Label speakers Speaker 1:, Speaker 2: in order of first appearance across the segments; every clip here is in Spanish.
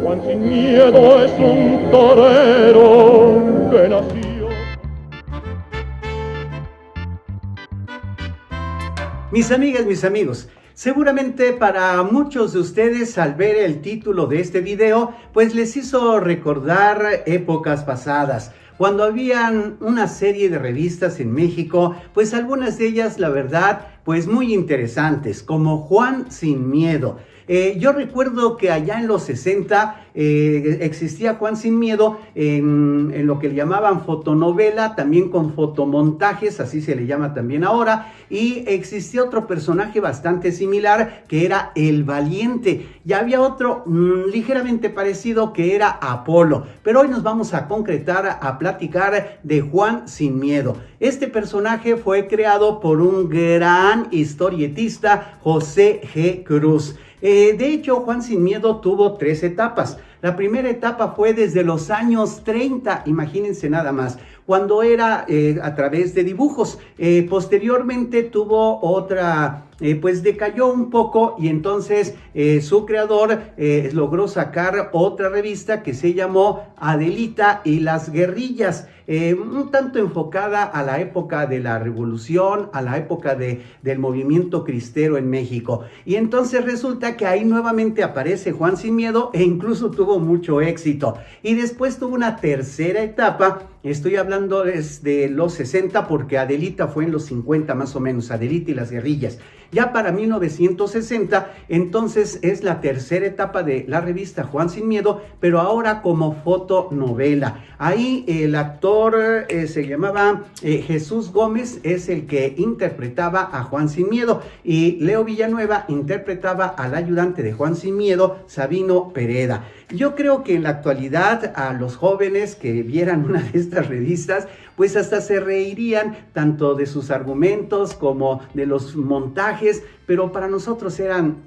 Speaker 1: Juan sin miedo es un torero que nació.
Speaker 2: Mis amigas, mis amigos, seguramente para muchos de ustedes al ver el título de este video, pues les hizo recordar épocas pasadas, cuando habían una serie de revistas en México, pues algunas de ellas, la verdad, pues muy interesantes, como Juan sin Miedo. Yo recuerdo que allá en los 60 existía Juan sin Miedo en lo que le llamaban fotonovela, también con fotomontajes, así se le llama también ahora, y existía otro personaje bastante similar que era El Valiente, y había otro ligeramente parecido que era Apolo, pero hoy nos vamos a concretar, a platicar de Juan sin Miedo. Este personaje fue creado por un gran historietista, José G. Cruz. De hecho, Juan sin Miedo tuvo 3 etapas. La primera etapa fue desde los años 30, imagínense nada más, cuando era a través de dibujos. Posteriormente tuvo otra, pues decayó un poco, y entonces su creador logró sacar otra revista que se llamó Adelita y las guerrillas, un tanto enfocada a la época de la revolución, a la época del movimiento cristero en México. Y entonces resulta que ahí nuevamente aparece Juan sin Miedo, e incluso tuvo mucho éxito. Y después tuvo una tercera etapa. Estoy hablando desde los 60 porque Adelita fue en los 50 más o menos, Adelita y las guerrillas. Ya para 1960, entonces es la tercera etapa de la revista Juan sin Miedo, pero ahora como fotonovela. Ahí el actor se llamaba Jesús Gómez, es el que interpretaba a Juan sin Miedo, y Leo Villanueva interpretaba al ayudante de Juan sin Miedo, Sabino Pereda. Yo creo que en la actualidad a los jóvenes que vieran una de estas revistas, pues hasta se reirían tanto de sus argumentos como de los montajes, pero para nosotros eran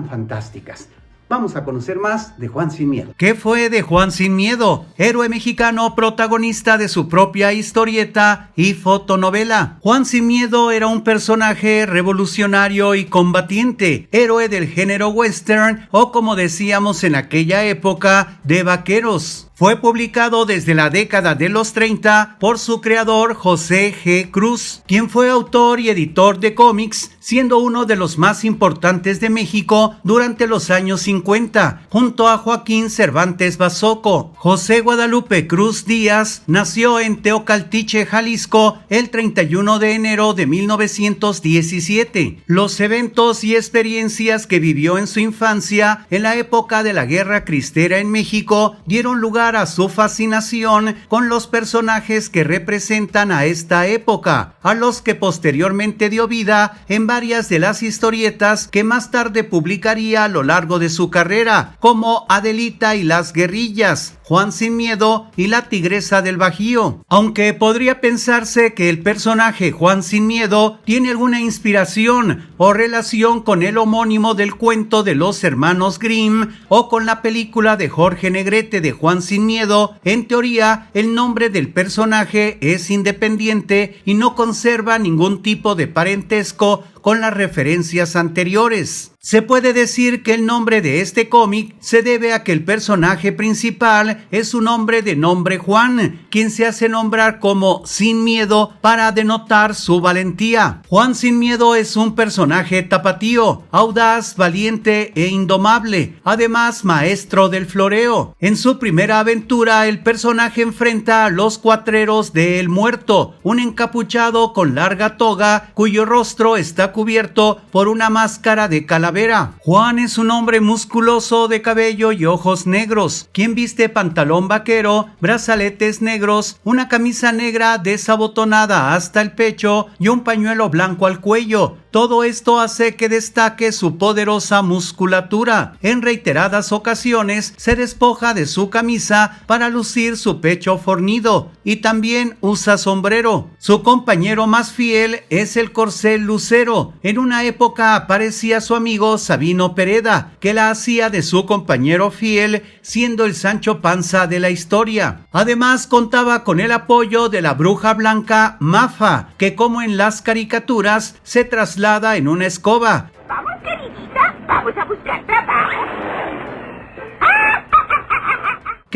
Speaker 2: fantásticas. Vamos a conocer más de Juan sin Miedo. ¿Qué fue de Juan sin Miedo? Héroe mexicano protagonista de su propia historieta y fotonovela. Juan sin Miedo era un personaje revolucionario y combatiente, héroe del género western, o como decíamos en aquella época, de vaqueros. Fue publicado desde la década de los 30 por su creador José G. Cruz, quien fue autor y editor de cómics, siendo uno de los más importantes de México durante los años 50, junto a Joaquín Cervantes Basoco. José Guadalupe Cruz Díaz nació en Teocaltiche, Jalisco, el 31 de enero de 1917. Los eventos y experiencias que vivió en su infancia en la época de la Guerra Cristera en México dieron lugar a su fascinación con los personajes que representan a esta época, a los que posteriormente dio vida en varias de las historietas que más tarde publicaría a lo largo de su carrera, como Adelita y las guerrillas, Juan sin Miedo y la Tigresa del Bajío. Aunque podría pensarse que el personaje Juan sin Miedo tiene alguna inspiración o relación con el homónimo del cuento de los hermanos Grimm o con la película de Jorge Negrete de Juan sin Miedo, en teoría el nombre del personaje es independiente y no conserva ningún tipo de parentesco con las referencias anteriores. Se puede decir que el nombre de este cómic se debe a que el personaje principal es un hombre de nombre Juan, quien se hace nombrar como Sin Miedo para denotar su valentía. Juan sin Miedo es un personaje tapatío, audaz, valiente e indomable, además maestro del floreo. En su primera aventura, el personaje enfrenta a los cuatreros de El Muerto, un encapuchado con larga toga cuyo rostro está cubierto por una máscara de calavera. Juan es un hombre musculoso de cabello y ojos negros, quien viste pantalón vaquero, brazaletes negros, una camisa negra desabotonada hasta el pecho y un pañuelo blanco al cuello. Todo esto hace que destaque su poderosa musculatura. En reiteradas ocasiones se despoja de su camisa para lucir su pecho fornido y también usa sombrero. Su compañero más fiel es el corcel Lucero. En una época aparecía su amigo Sabino Pereda, que la hacía de su compañero fiel, siendo el Sancho Panza de la historia. Además contaba con el apoyo de la bruja blanca Mafa, que como en las caricaturas se traslada en una escoba.
Speaker 3: Vamos, queridita, vamos a buscar trabajo.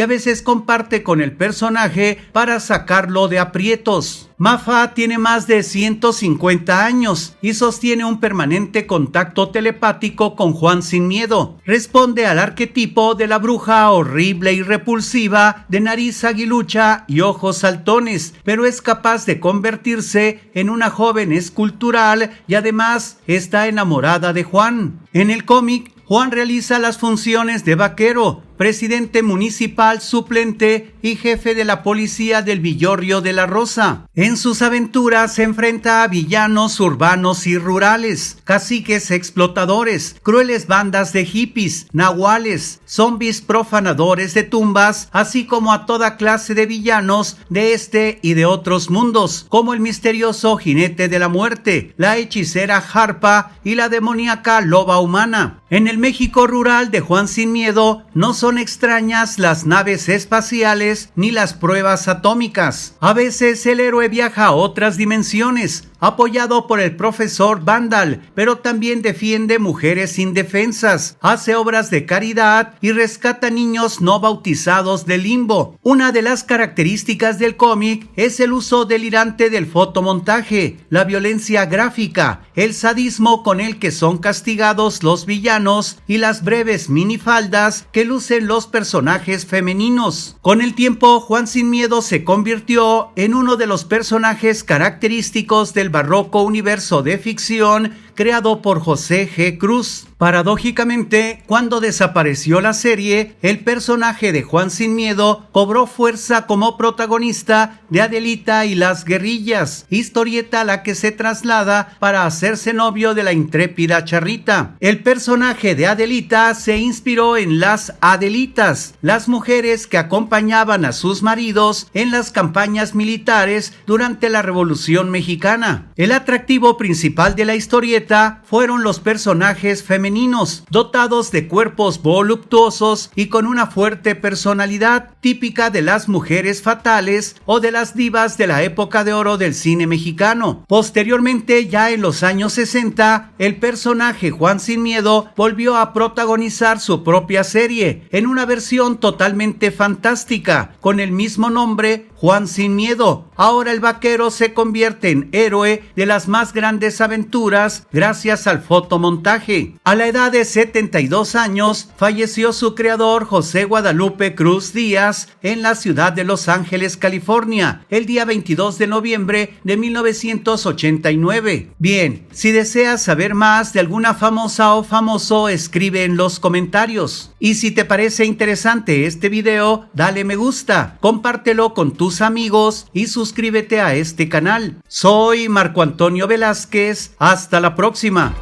Speaker 2: que a veces comparte con el personaje para sacarlo de aprietos. Mafa tiene más de 150 años y sostiene un permanente contacto telepático con Juan Sin Miedo. Responde al arquetipo de la bruja horrible y repulsiva de nariz aguilucha y ojos saltones, pero es capaz de convertirse en una joven escultural y además está enamorada de Juan. En el cómic, Juan realiza las funciones de vaquero, presidente municipal suplente y jefe de la policía del Villorrio de la Rosa. En sus aventuras se enfrenta a villanos urbanos y rurales, caciques explotadores, crueles bandas de hippies, nahuales, zombies profanadores de tumbas, así como a toda clase de villanos de este y de otros mundos, como el misterioso jinete de la muerte, la hechicera Harpa y la demoníaca loba humana. En el México rural de Juan Sin Miedo no son extrañas las naves espaciales ni las pruebas atómicas. A veces el héroe viaja a otras dimensiones, apoyado por el profesor Vandal, pero también defiende mujeres indefensas, hace obras de caridad y rescata niños no bautizados del limbo. Una de las características del cómic es el uso delirante del fotomontaje, la violencia gráfica, el sadismo con el que son castigados los villanos y las breves minifaldas que lucen los personajes femeninos. Con el tiempo, Juan Sin Miedo se convirtió en uno de los personajes característicos del barroco universo de ficción creado por José G. Cruz. Paradójicamente, cuando desapareció la serie, el personaje de Juan Sin Miedo cobró fuerza como protagonista de Adelita y las guerrillas, historieta a la que se traslada para hacerse novio de la intrépida Charrita. El personaje de Adelita se inspiró en las Adelitas, las mujeres que acompañaban a sus maridos en las campañas militares durante la Revolución Mexicana. El atractivo principal de la historieta fueron los personajes femeninos, dotados de cuerpos voluptuosos y con una fuerte personalidad típica de las mujeres fatales o de las divas de la época de oro del cine mexicano. Posteriormente, ya en los años 60, el personaje Juan Sin Miedo volvió a protagonizar su propia serie, en una versión totalmente fantástica, con el mismo nombre, Juan Sin Miedo. Ahora el vaquero se convierte en héroe de las más grandes aventuras gracias al fotomontaje. A la edad de 72 años, falleció su creador José Guadalupe Cruz Díaz en la ciudad de Los Ángeles, California, el día 22 de noviembre de 1989. Bien, si deseas saber más de alguna famosa o famoso, escribe en los comentarios. Y si te parece interesante este video, dale me gusta, compártelo con tus amigos y suscríbete a este canal. Soy Marco Antonio Velázquez. Hasta la próxima.